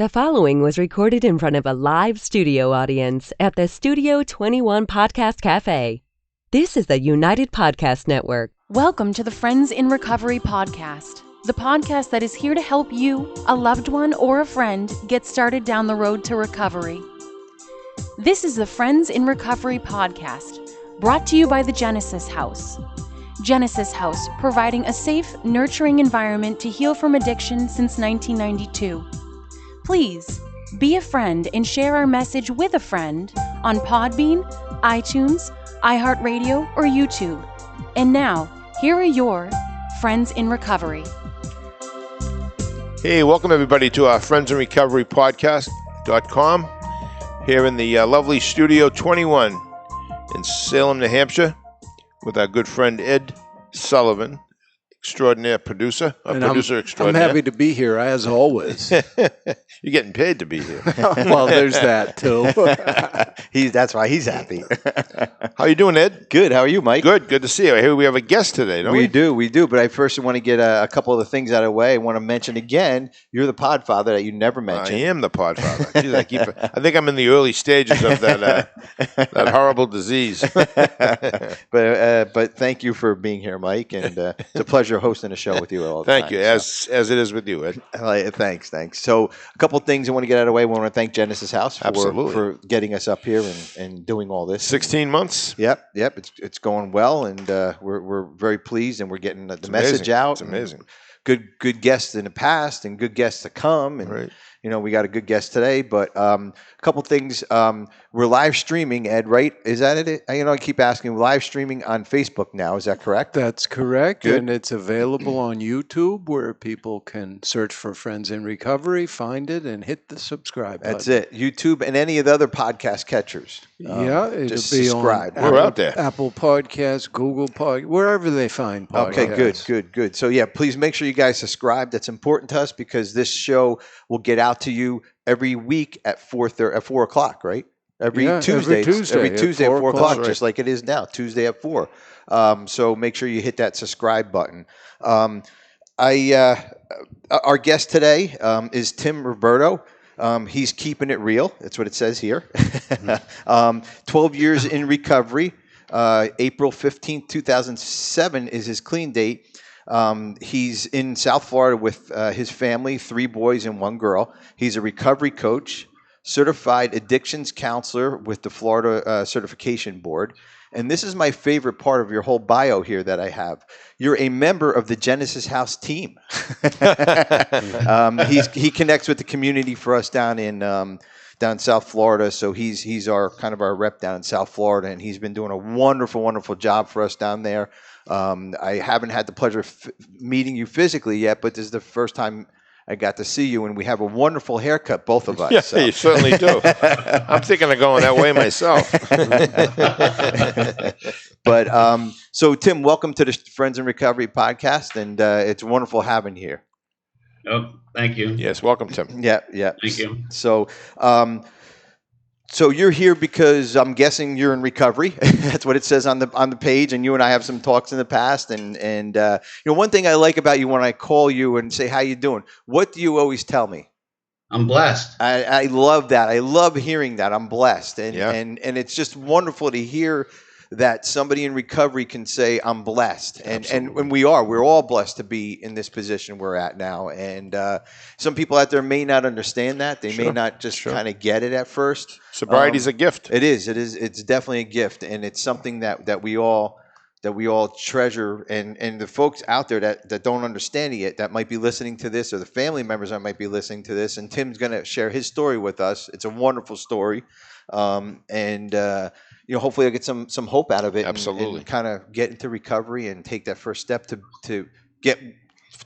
The following was recorded in front of a live studio audience at the Studio 21 Podcast Café. This is the United Podcast Network. Welcome to the Friends in Recovery podcast, the podcast that is here to help you, a loved one, or a friend get started down the road to recovery. This is the Friends in Recovery podcast, brought to you by the Genesis House. Genesis House, providing a safe, nurturing environment to heal from addiction since 1992. Please be a friend and share our message with a friend on Podbean, iTunes, iHeartRadio, or YouTube. And now, here are your Friends in Recovery. Hey, welcome everybody to our Friends in Recovery podcast.com here in the lovely Studio 21 in Salem, New Hampshire with our good friend Ed Sullivan, extraordinaire producer, extraordinaire. I'm happy to be here, as always. You're getting paid to be here. Well, there's that, too. That's why he's happy. How you doing, Ed? Good. How are you, Mike? Good to see you. I hear we have a guest today, don't we? We do. But I first want to get a couple of the things out of the way. I want to mention again, you're the podfather that you never mentioned. I am the podfather. Jeez, I think I'm in the early stages of that horrible disease. But thank you for being here, Mike, and it's a pleasure hosting a show with you all the time. Thank you, as it is with you, Ed. Thanks. So a couple of things I want to get out of the way. I want to thank Genesis House for getting us up here and doing all this. 16 months? Yep. It's going well, and we're very pleased, and we're getting the message out. It's amazing. Good guests in the past and good guests to come, and right. We got a good guest today. But a couple things. We're live streaming, Ed. Right? Is that it? I keep asking. Live streaming on Facebook now. Is that correct? That's correct. Good. And it's available on YouTube, where people can search for Friends in Recovery, find it, and hit the subscribe button. That's it. YouTube and any of the other podcast catchers. It'll just be subscribe. on We're out there. Apple Podcasts, Google Podcasts, wherever they find podcasts. Okay, good. So please make sure you guys subscribe. That's important to us because this show will get out to you every week at 4 o'clock, right? Every Tuesday at 4 o'clock, right. Just like it is now, Tuesday at 4. So make sure you hit that subscribe button. Our guest today is Tim Roberto. He's keeping it real. That's what it says here. 12 years in recovery. April 15th, 2007 is his clean date. He's in South Florida with his family, 3 boys and 1 girl. He's a recovery coach, certified addictions counselor with the Florida Certification Board. And this is my favorite part of your whole bio here that I have. You're a member of the Genesis House team. He connects with the community for us down South Florida. So he's our kind of our rep down in South Florida, and he's been doing a wonderful, wonderful job for us down there. I haven't had the pleasure of meeting you physically yet, but this is the first time I got to see you, and we have a wonderful haircut, both of us. Yeah, so. You certainly do. I'm thinking of going that way myself. But so, Tim, welcome to the Friends in Recovery podcast, and it's wonderful having you here. Oh, thank you. Yes, welcome, Tim. Yeah. Thank you. So you're here because I'm guessing you're in recovery. That's what it says on the page. And you and I have some talks in the past. And one thing I like about you when I call you and say, how you doing? What do you always tell me? I'm blessed. I love that. I love hearing that. I'm blessed. And Yeah. and it's just wonderful to hear that somebody in recovery can say, I'm blessed. And we're all blessed to be in this position we're at now. And some people out there may not understand that. They may not just kind of get it at first. Sobriety's a gift. It is. It's definitely a gift. And it's something that we all treasure. And the folks out there that don't understand it yet, that might be listening to this, or the family members that might be listening to this. And Tim's going to share his story with us. It's a wonderful story. Hopefully I'll get some hope out of it. Absolutely. And kind of get into recovery and take that first step to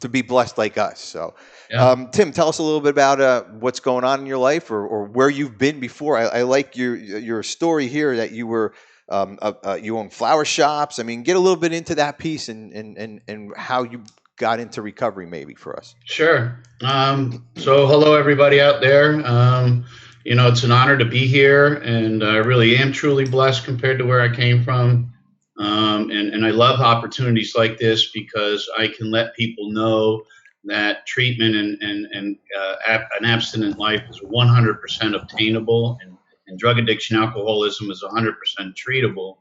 be blessed like us. So, Yeah. Tim, tell us a little bit about what's going on in your life or where you've been before. I like your story here that you were you own flower shops. I mean, get a little bit into that piece and how you got into recovery maybe for us. Sure. So hello, everybody out there. It's an honor to be here, and I really am truly blessed compared to where I came from. And I love opportunities like this because I can let people know that treatment and an abstinent life is 100% obtainable, and drug addiction, alcoholism is 100% treatable.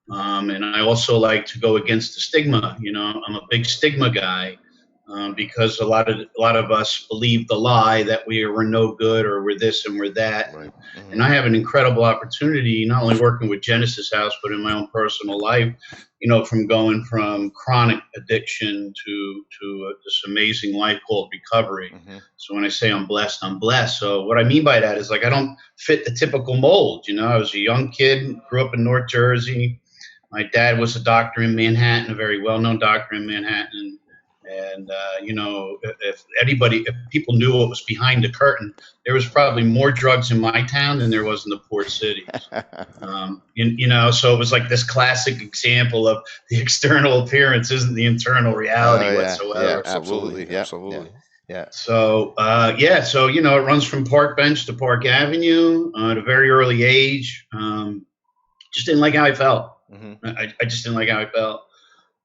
And I also like to go against the stigma. I'm a big stigma guy. Because a lot of us believe the lie that we're no good or we're this and we're that. Right. And I have an incredible opportunity, not only working with Genesis House, but in my own personal life, from going from chronic addiction to this amazing life called recovery. So when I say I'm blessed, I'm blessed. So what I mean by that is, like, I don't fit the typical mold. I was a young kid, grew up in North Jersey. My dad was a doctor in Manhattan, a very well-known doctor in Manhattan. And, if people knew what was behind the curtain, there was probably more drugs in my town than there was in the port cities. So it was like this classic example of the external appearance isn't the internal reality whatsoever. Yeah, absolutely. Yeah. So, it runs from Park Bench to Park Avenue at a very early age. Just didn't like how I felt. I just didn't like how I felt.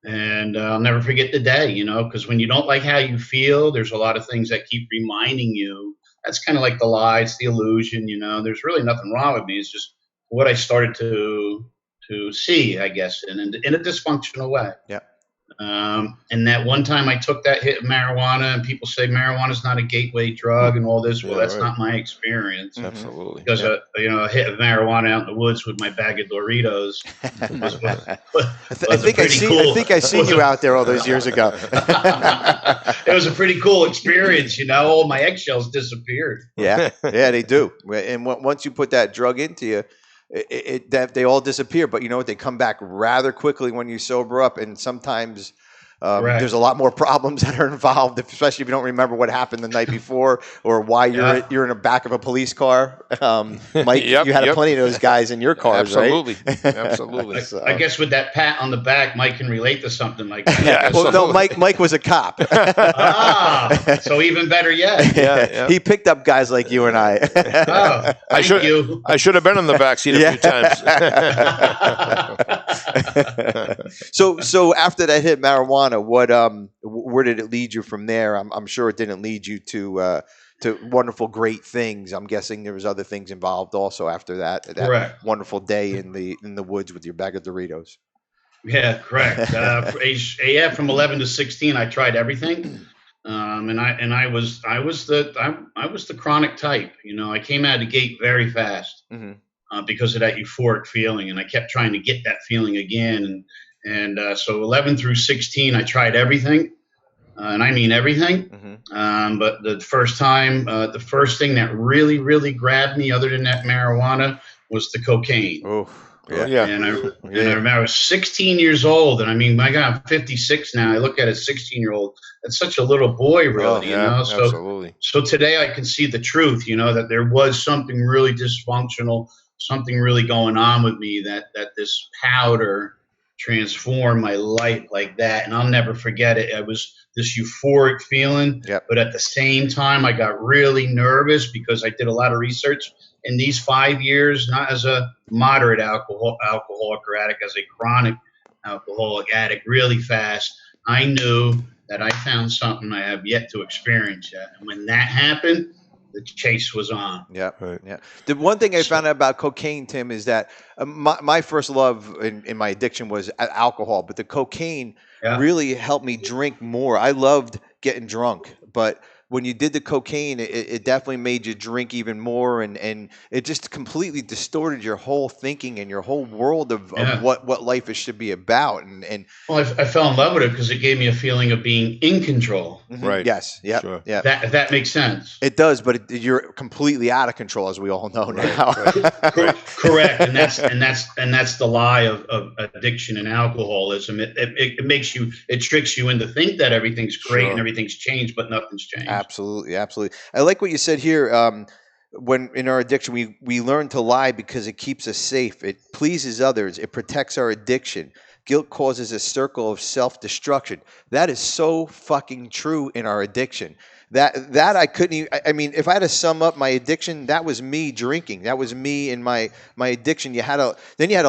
And I'll never forget the day, because when you don't like how you feel, there's a lot of things that keep reminding you. That's kind of like the lie, it's the illusion, There's really nothing wrong with me. It's just what I started to see, I guess, in a dysfunctional way. Yeah. And that one time I took that hit of marijuana, and people say marijuana is not a gateway drug and all this. Well, that's not my experience. Absolutely. Because a hit of marijuana out in the woods with my bag of Doritos I think I seen you out there all those years ago. It was a pretty cool experience, All my eggshells disappeared. Yeah, they do. And once you put that drug into you, they all disappear, but you know what? They come back rather quickly when you sober up, and sometimes there's a lot more problems that are involved, especially if you don't remember what happened the night before or why you're in the back of a police car. Mike, you had plenty of those guys in your cars, Absolutely. right? Absolutely. I guess with that pat on the back, Mike can relate to something like that. Yeah, well, no, Mike was a cop. So even better yet. Yeah. He picked up guys like you and I. Thank you. I should have been in the backseat a few times. So after that hit marijuana, where did it lead you from there? I'm sure it didn't lead you to wonderful, great things. I'm guessing there was other things involved also after that Correct. Wonderful day in the woods with your bag of Doritos. Yeah, correct. From 11 to 16, I tried everything, and I was the chronic type. I came out of the gate very fast because of that euphoric feeling, and I kept trying to get that feeling again. And so 11 through 16, I tried everything, and I mean everything. But the first thing that really, really grabbed me, other than that marijuana, was the cocaine. Oh, yeah. And I remember I was 16 years old, and I mean, my God, I'm 56 now. I look at a 16-year-old. That's such a little boy, really. Absolutely. So today I can see the truth. That there was something really dysfunctional, something really going on with me. That this powder transformed my life like that, and I'll never forget it. It was this euphoric feeling, but at the same time I got really nervous because I did a lot of research in these 5 years, not as a moderate alcoholic or addict, as a chronic alcoholic addict, really fast. I knew that I found something I have yet to experience yet, and when that happened, the chase was on. Yeah, right. Yeah. The one thing I found out about cocaine, Tim, is that my first love in my addiction was alcohol, but the cocaine really helped me drink more. I loved getting drunk, but when you did the cocaine, it definitely made you drink even more, and it just completely distorted your whole thinking and your whole world of what life should be about. And well, I fell in love with it because it gave me a feeling of being in control. Right. Yes. Yeah. Sure. Yeah. If that makes sense. It does, but you're completely out of control, as we all know now. Right. Correct, and that's the lie of addiction and alcoholism. It makes you, it tricks you into think that everything's great and everything's changed, but nothing's changed. Absolutely. I like what you said here. When in our addiction, we learn to lie because it keeps us safe. It pleases others. It protects our addiction. Guilt causes a circle of self-destruction. That is so fucking true in our addiction. that I couldn't even, I mean, if I had to sum up my addiction, that was me drinking. That was me and my addiction. You had to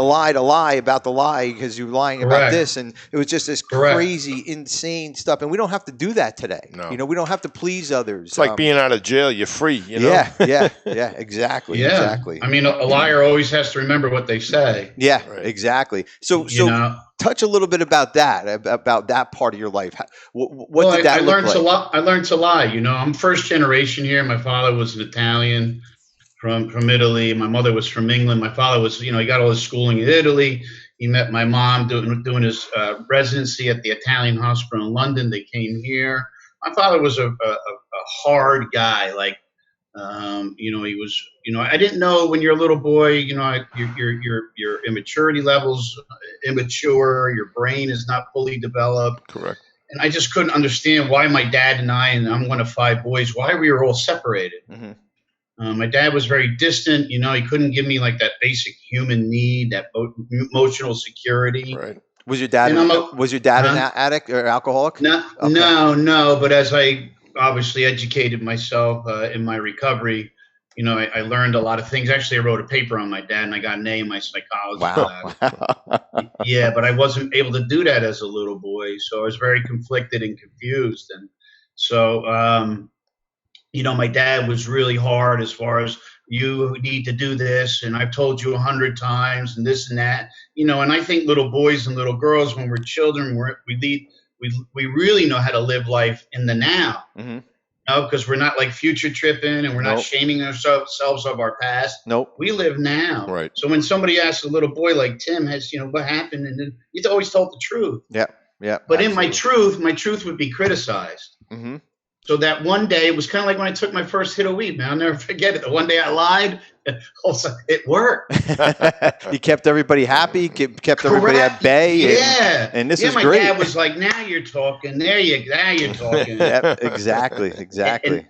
lie about the lie because you're lying about this. And it was just this crazy, insane stuff. And we don't have to do that today. No. You know, we don't have to please others. It's like being out of jail. You're free, you know? Yeah, exactly. Yeah. Exactly. I mean, a liar always has to remember what they say. Yeah, exactly. So touch a little bit about that part of your life. What did that look like? I learned to lie. You know, I'm first generation here. My father was an Italian from Italy. My mother was from England. My father was, he got all his schooling in Italy. He met my mom doing his residency at the Italian hospital in London. They came here. My father was a hard guy. Like, he was, I didn't know when you're a little boy, your immaturity levels immature, your brain is not fully developed. Correct. And I just couldn't understand why my dad and I'm one of 5 boys, why we were all separated. Mm-hmm. My dad was very distant. He couldn't give me like that basic human need, that emotional security. Right. Was your dad an addict or alcoholic? No, okay. No. But as I obviously educated myself in my recovery, I learned a lot of things. Actually, I wrote a paper on my dad, and I got an A in my psychology class. Yeah, but I wasn't able to do that as a little boy, so I was very conflicted and confused. And so, my dad was really hard as far as, you need to do this, and I've told you 100 times, and this and that. And I think little boys and little girls, when we're children, we really know how to live life in the now. Mm-hmm. Because we're not like future tripping, and we're not shaming ourselves of our past. Nope. We live now. Right. So when somebody asks a little boy like Tim, what happened? And then he's always told the truth. Yeah. Yeah. But absolutely. In my truth would be criticized. Mm-hmm. So that one day, it was kind of like when I took my first hit of weed, man. I'll never forget it. The one day I lied, also it worked. You kept everybody happy, kept everybody at bay. Yeah. And this is my great. Dad was like, now you're talking. Now you're talking. Yep, exactly.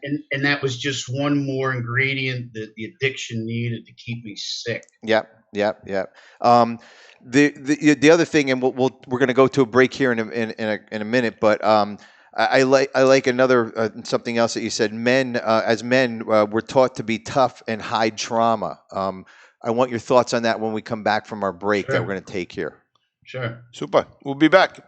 And that was just one more ingredient that the addiction needed to keep me sick. Yep. The other thing, and we're going to go to a break here in a minute, but I like another something else that you said. Men, as men, we're taught to be tough and hide trauma. I want your thoughts on that when we come back from our break that we're going to take here. Sure. Super. We'll be back.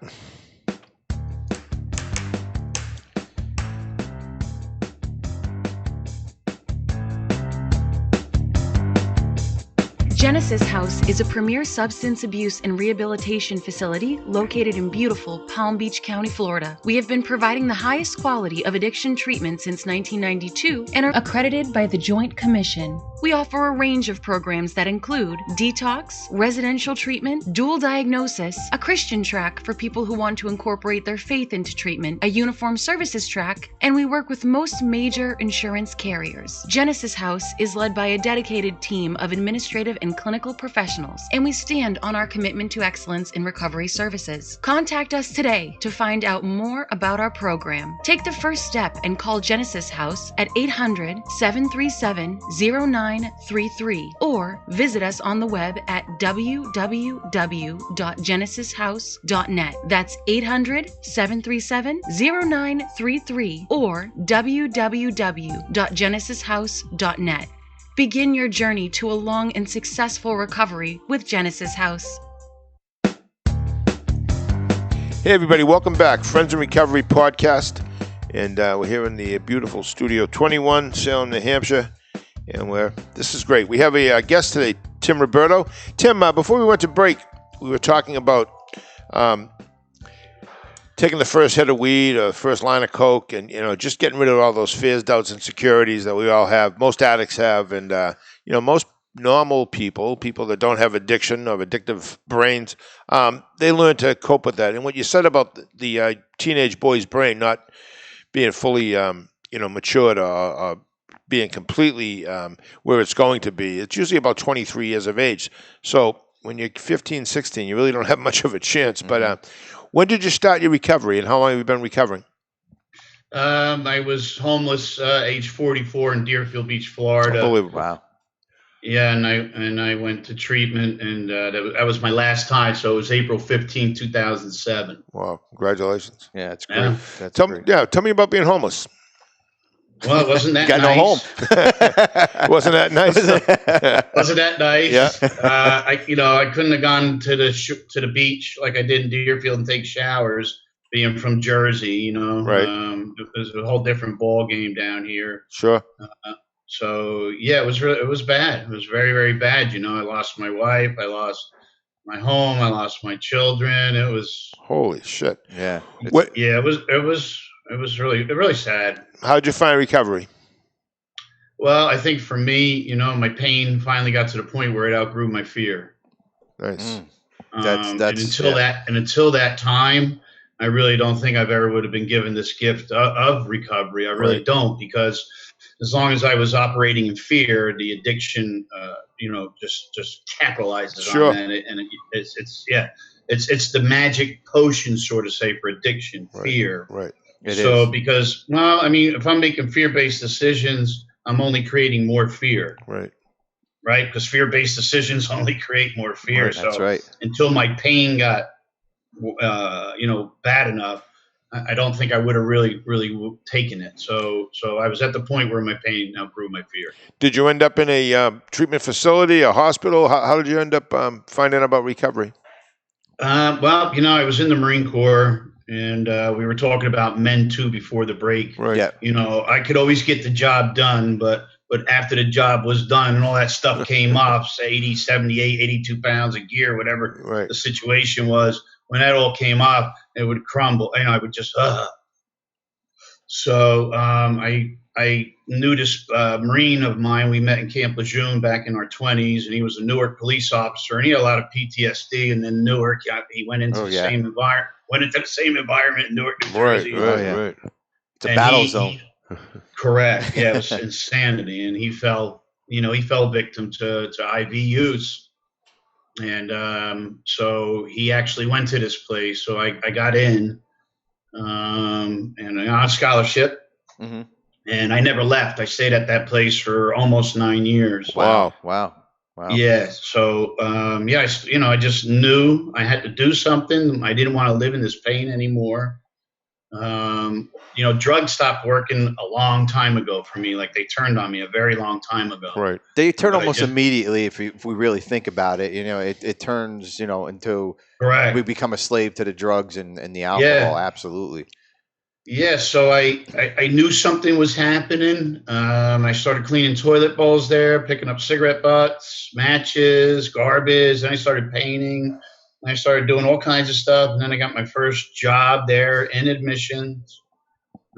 Genesis House is a premier substance abuse and rehabilitation facility located in beautiful Palm Beach County, Florida. We have been providing the highest quality of addiction treatment since 1992 and are accredited by the Joint Commission. We offer a range of programs that include detox, residential treatment, dual diagnosis, a Christian track for people who want to incorporate their faith into treatment, a uniform services track, and we work with most major insurance carriers. Genesis House is led by a dedicated team of administrative and clinical professionals, and we stand on our commitment to excellence in recovery services. Contact us today to find out more about our program. Take the first step and call Genesis House at 800-737-0933 or visit us on the web at www.genesishouse.net. That's 800-737-0933 or www.genesishouse.net. Begin your journey to a long and successful recovery with Genesis House. Hey, everybody. Welcome back. Friends in Recovery podcast. And we're here in the beautiful Studio 21, Salem, New Hampshire. And this is great. We have a guest today, Tim Roberto. Tim, before we went to break, we were talking about taking the first hit of weed or first line of coke and, just getting rid of all those fears, doubts, insecurities that we all have, most addicts have. And, most normal people that don't have addiction or addictive brains, they learn to cope with that. And what you said about the teenage boy's brain not being fully, matured or being completely where it's going to be, it's usually about 23 years of age. So when you're 15, 16, you really don't have much of a chance. Mm-hmm. But when did you start your recovery, and how long have you been recovering? I was homeless age 44 in Deerfield Beach, Florida. Unbelievable. Wow. Yeah, and I went to treatment, and that was my last time. So it was April 15, 2007. Wow, congratulations. Yeah, it's great. Yeah. Tell me about being homeless. Well, it wasn't that Got nice. no home. Wasn't that nice? Wasn't that nice? Yeah. I couldn't have gone to the beach like I did in Deerfield and take showers. Being from Jersey, Right. There's a whole different ball game down here. Sure. So yeah, it was bad. It was very, very bad. I lost my wife. I lost my home. I lost my children. It was Holy shit. Yeah. What? yeah. It was really sad. How'd you find recovery? Well, I think for me, my pain finally got to the point where it outgrew my fear. Nice. And until that time, I really don't think I've ever would have been given this gift of recovery. I really Right. don't, because as long as I was operating in fear, the addiction, just capitalizes Sure. on that, and it's the magic potion, sort of say, for addiction, Right. fear. Right. It So is. because, well, I mean, if I'm making fear-based decisions, I'm only creating more fear, Right. right? Because fear-based decisions only create more fear. Right, So That's right. until my pain got bad enough, I don't think I would have really taken it. So I was at the point where my pain outgrew my fear. Did you end up in a treatment facility, a hospital? How did you end up finding out about recovery? Well, I was in the Marine Corps, and we were talking about men too before the break. Right. Yeah. I could always get the job done, but after the job was done and all that stuff came off, say 80, 78, 82 pounds of gear, whatever Right. the situation was, when that all came off, it would crumble. I would just, So I knew this Marine of mine. We met in Camp Lejeune back in our 20s, and he was a Newark police officer, and he had a lot of PTSD. And then Newark, he went into same environment. Went into the same environment in Newark, New Right. Jersey. Right. yeah. Right. It's a battle zone. Correct. Yeah, it was insanity, and he fell victim to IV use, and so he actually went to this place. So I got in, and I got a scholarship, Mm-hmm. and I never left. I stayed at that place for almost 9 years. Wow. Wow. Yeah. So I just knew I had to do something. I didn't want to live in this pain anymore. Drugs stopped working a long time ago for me. Like, they turned on me a very long time ago. Right. They turn But I almost just- immediately if we really think about it. It turns into Correct. we become a slave to the drugs and the alcohol. Yeah. Absolutely. Yeah. So I knew something was happening. I started cleaning toilet bowls there, picking up cigarette butts, matches, garbage. Then I started painting. And I started doing all kinds of stuff. And then I got my first job there in admissions.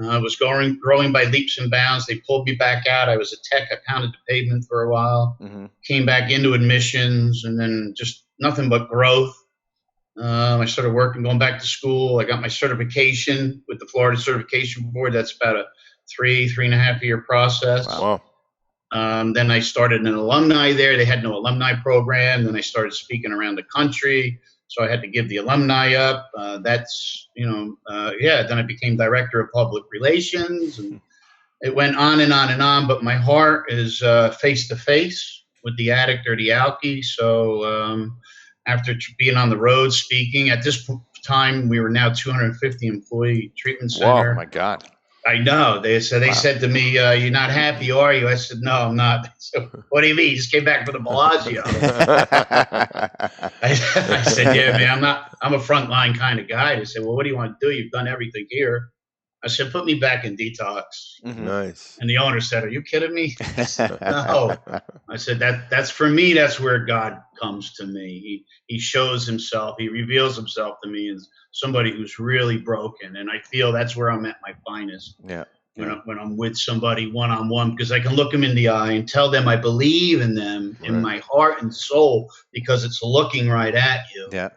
I was growing by leaps and bounds. They pulled me back out. I was a tech. I pounded the pavement for a while. Mm-hmm. Came back into admissions, and then just nothing but growth. I started working, going back to school. I got my certification with the Florida Certification Board. That's about a 3.5 year process. Wow. Then I started an alumni there. They had no alumni program. Then I started speaking around the country. So I had to give the alumni up. Then I became director of public relations, and it went on and on and on. But my heart is face to face with the addict or the alkie. So after being on the road speaking, at this time we were now 250 employee treatment center. Wow. My God. I know. They said to me, "You're not happy, are you?" I said, "No, I'm not." They said, "What do you mean? You just came back from the Bellagio." I said, "Yeah, man, I'm a frontline kind of guy." They said, "Well, what do you want to do? You've done everything here." I said, "Put me back in detox." Mhm. Nice. And the owner said, "Are you kidding me?" No. I said, that's for me. That's where God comes to me. He shows himself. He reveals himself to me as somebody who's really broken. And I feel that's where I'm at my finest. Yeah. When I'm with somebody one-on-one, because I can look them in the eye and tell them I believe in them in my heart and soul, because it's looking right at you. Yeah.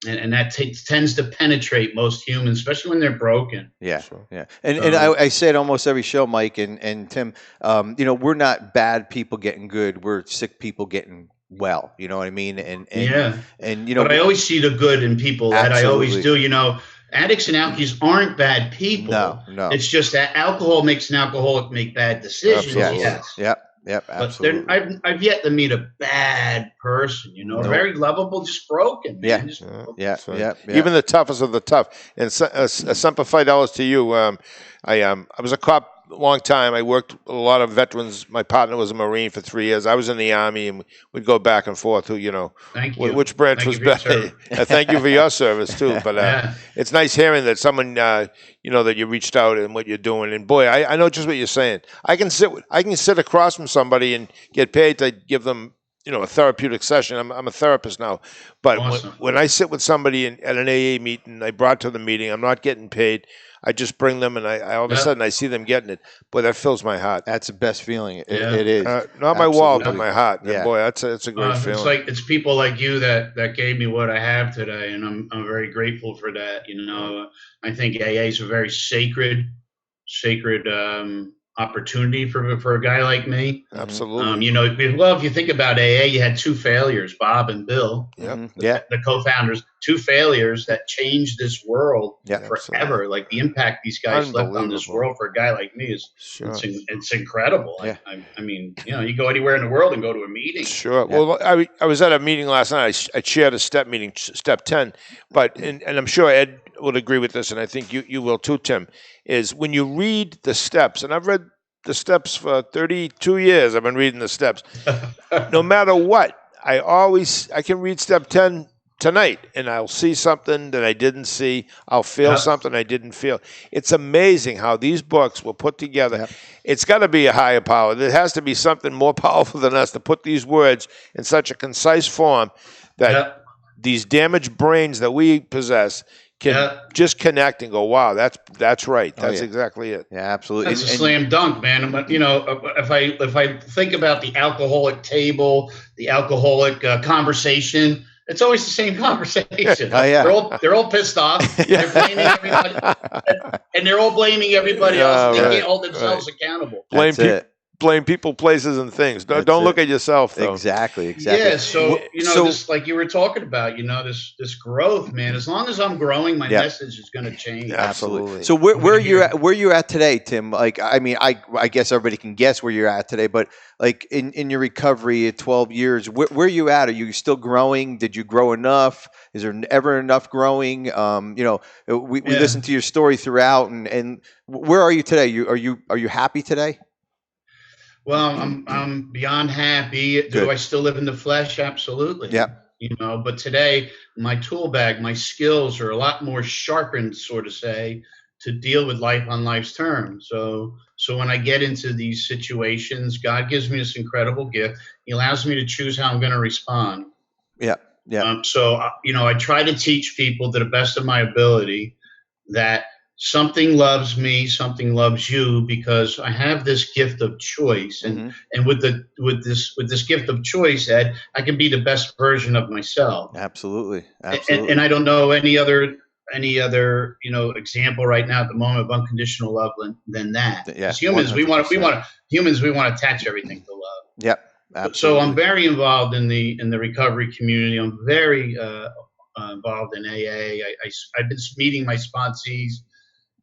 And that tends to penetrate most humans, especially when they're broken. Yeah, Sure. yeah, and I say it almost every show, Mike and Tim. We're not bad people getting good. We're sick people getting well. You know what I mean? And But I always see the good in people. That I always Absolutely. do. Addicts and alkies aren't bad people. No. It's just that alcohol makes an alcoholic make bad decisions. Absolutely. Yes. Yep, But absolutely. I've yet to meet a bad person. No. Very lovable, just broken. Yeah. Man. Just broken. Yeah, So yeah. Even the toughest of the tough. And Semper Fidelis to you. I was a cop long time. I worked with a lot of veterans. My partner was a Marine for 3 years. I was in the Army, and we'd go back and forth. Who, Thank you. which branch Thank was you for your better? service. Thank you for your service too. But Yeah. it's nice hearing that someone, that you reached out and what you're doing. And boy, I know just what you're saying. I can sit across from somebody and get paid to give them, a therapeutic session. I'm a therapist now, but Awesome. when I sit with somebody at an AA meeting, I brought to the meeting, I'm not getting paid. I just bring them, and I all of a sudden I see them getting it. Boy, that fills my heart. That's the best feeling. It Yeah. is. Not my wallet, but Absolutely. my heart. And Yeah. boy, it's a great feeling. It's people like you that gave me what I have today, and I'm very grateful for that. I think AA is a very sacred opportunity for a guy like me. Absolutely. If you think about AA, you had 2 failures, Bob and Bill, Yep. Yeah. the co-founders, 2 failures that changed this world Yeah. forever. Absolutely. Like the impact these guys left on this Unbelievable. world for a guy like me is Sure. it's incredible. Yeah. I mean, you go anywhere in the world and go to a meeting. Sure. Yeah. Well, I was at a meeting last night. I chaired a step meeting, step 10, and I'm sure Ed would agree with this, and I think you will too, Tim, is when you read the steps, and I've read the steps for 32 years. I've been reading the steps. No matter what, I can read step 10 tonight, and I'll see something that I didn't see. I'll feel something I didn't feel. It's amazing how these books were put together. Yep. It's got to be a higher power. There has to be something more powerful than us to put these words in such a concise form that these damaged brains that we possess can just connect and go, wow, that's right. That's exactly it. Yeah, absolutely. That's a slam dunk, man. But if I think about the alcoholic table, the alcoholic conversation, it's always the same conversation. Oh, yeah. They're all pissed off. They're blaming everybody, and they're all blaming everybody else. They can't hold themselves accountable. Blame people, places, and things. Don't look at yourself, though. Exactly. Yeah. So this, like you were talking about, this growth, man. As long as I'm growing, my message is going to change. Absolutely. So where you at today, Tim? Like, I mean, I guess everybody can guess where you're at today, but like in your recovery at 12 years, where are you at? Are you still growing? Did you grow enough? Is there ever enough growing? We listened to your story throughout, and where are you today? Are you happy today? Well, I'm beyond happy. Good. Do I still live in the flesh? Absolutely. Yeah. But today my tool bag, my skills are a lot more sharpened, so to say, to deal with life on life's terms. So when I get into these situations, God gives me this incredible gift. He allows me to choose how I'm going to respond. Yeah. Yeah. I try to teach people to the best of my ability that something loves me, something loves you, because I have this gift of choice, and with this gift of choice, Ed, I can be the best version of myself. Absolutely. And I don't know any other example right now at the moment of unconditional love than that. Yeah, As humans, 100%. we want to attach everything to love. Yep. Absolutely. So I'm very involved in the recovery community. I'm very involved in AA. I've been meeting my sponsees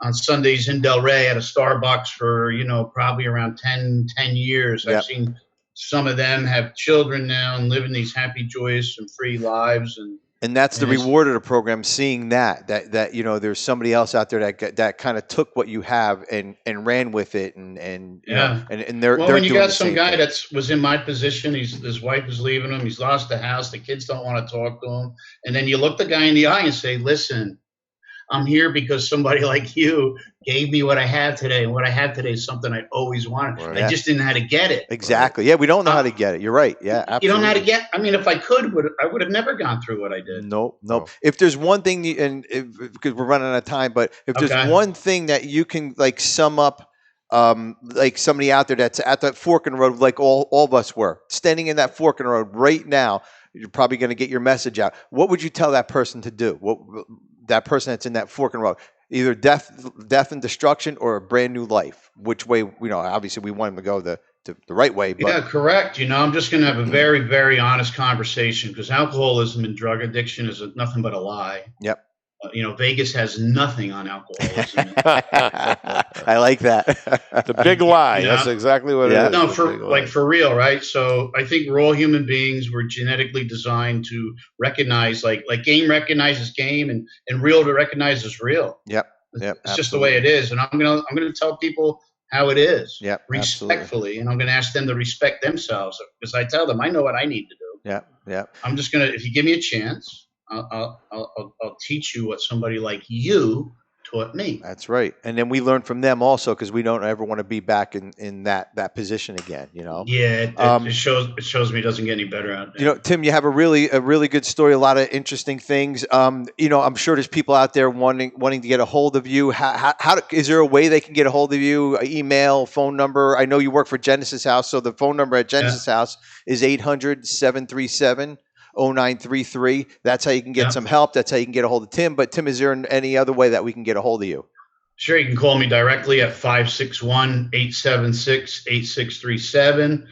on Sundays in Delray at a Starbucks for, probably around 10 years. Yep. I've seen some of them have children now and living these happy, joyous, and free lives. And that's the reward of the program, seeing that there's somebody else out there that kind of took what you have and ran with it, and they're when you doing got the some same guy thing. that was in my position, his wife is leaving him, he's lost the house, the kids don't want to talk to him, and then you look the guy in the eye and say, listen, I'm here because somebody like you gave me what I have today, and what I have today is something I always wanted. Right. I just didn't know how to get it. Exactly. Yeah, we don't know how to get it. You're right. Yeah, absolutely. You don't know how to get. I mean, if I could, I would have never gone through what I did. Nope. If there's one thing, because we're running out of time, but if there's one thing that you can like sum up, like somebody out there that's at that fork in the road, like all of us were standing in that fork in the road right now, you're probably going to get your message out. What would you tell that person to do? That person that's in that fork in the road, either death and destruction or a brand new life. Which way? Obviously we want them to go the right way. But. Yeah, correct. I'm just going to have a very, very honest conversation, because alcoholism and drug addiction is nothing but a lie. Yep. Vegas has nothing on alcoholism. I like that. The big lie. That's exactly what it is. No, for real, right? So I think we're all human beings. We're genetically designed to recognize, like game recognizes game, and real to recognize is real. Yep. It's just the way it is. And I'm gonna tell people how it is, Yep, respectfully, and I'm going to ask them to respect themselves, because I tell them I know what I need to do. Yeah. I'm just going to, if you give me a chance, I'll teach you what somebody like you taught me. That's right. And then we learn from them also, because we don't ever want to be back in that position again, you know? Yeah, it shows me it doesn't get any better out there. You know, Tim, you have a really good story, a lot of interesting things. You know, I'm sure there's people out there wanting to get a hold of you. Is there a way they can get a hold of you? Email, phone number? I know you work for Genesis House, so the phone number at Genesis House is 800-737-0933. That's how you can get some help. That's how you can get a hold of Tim. But Tim, is there any other way that we can get a hold of you? Sure, you can call me directly at 561-876-8637.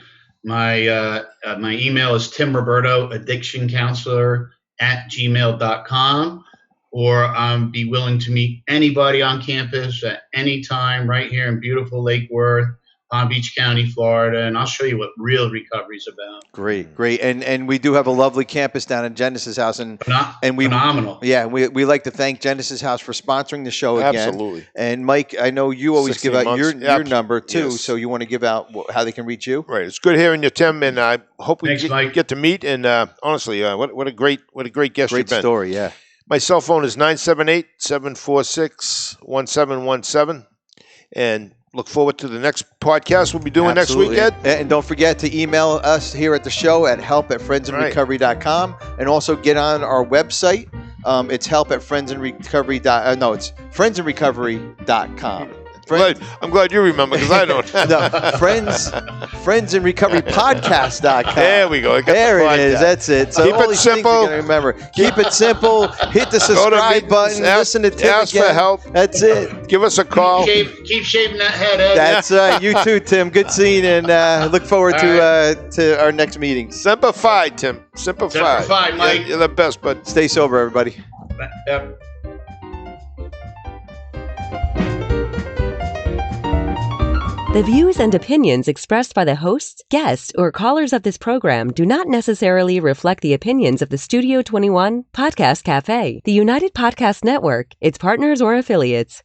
My email is Tim Roberto, addiction counselor @gmail.com, or be willing to meet anybody on campus at any time right here in beautiful Lake Worth, Palm Beach County, Florida, and I'll show you what real recovery is about. Great. And we do have a lovely campus down in Genesis House, and we phenomenal. Yeah, we like to thank Genesis House for sponsoring the show again. Absolutely. And Mike, I know you always give out your number too, Yes. So you want to give out how they can reach you? Right. It's good hearing you, Tim, and I hope we Thanks, get to meet. And honestly, what a great guest you've been. Great story, yeah. My cell phone is 978-746-1717, and look forward to the next podcast we'll be doing next week, Ed. And don't forget to email us here at the show at help@friendsandrecovery.com, and also get on our website. It's help@friendsandrecovery. It's friendsandrecovery.com. I'm glad you remember, because I don't. No, friendsandrecoverypodcast.com. There we go. There it is. That's it. So keep all it these simple. Things remember. Keep it simple. Hit the subscribe button. Listen to Tim ask again. for help. That's it. Give us a call. Keep shaving that head, Ed. That's right. You too, Tim. Good seeing, and look forward to our next meeting. Semper Fi, Tim. Semper Fi. Semper Fi, Mike. You're the best, bud. Stay sober, everybody. Yep. The views and opinions expressed by the hosts, guests, or callers of this program do not necessarily reflect the opinions of the Studio 21 Podcast Café, the United Podcast Network, its partners, or affiliates.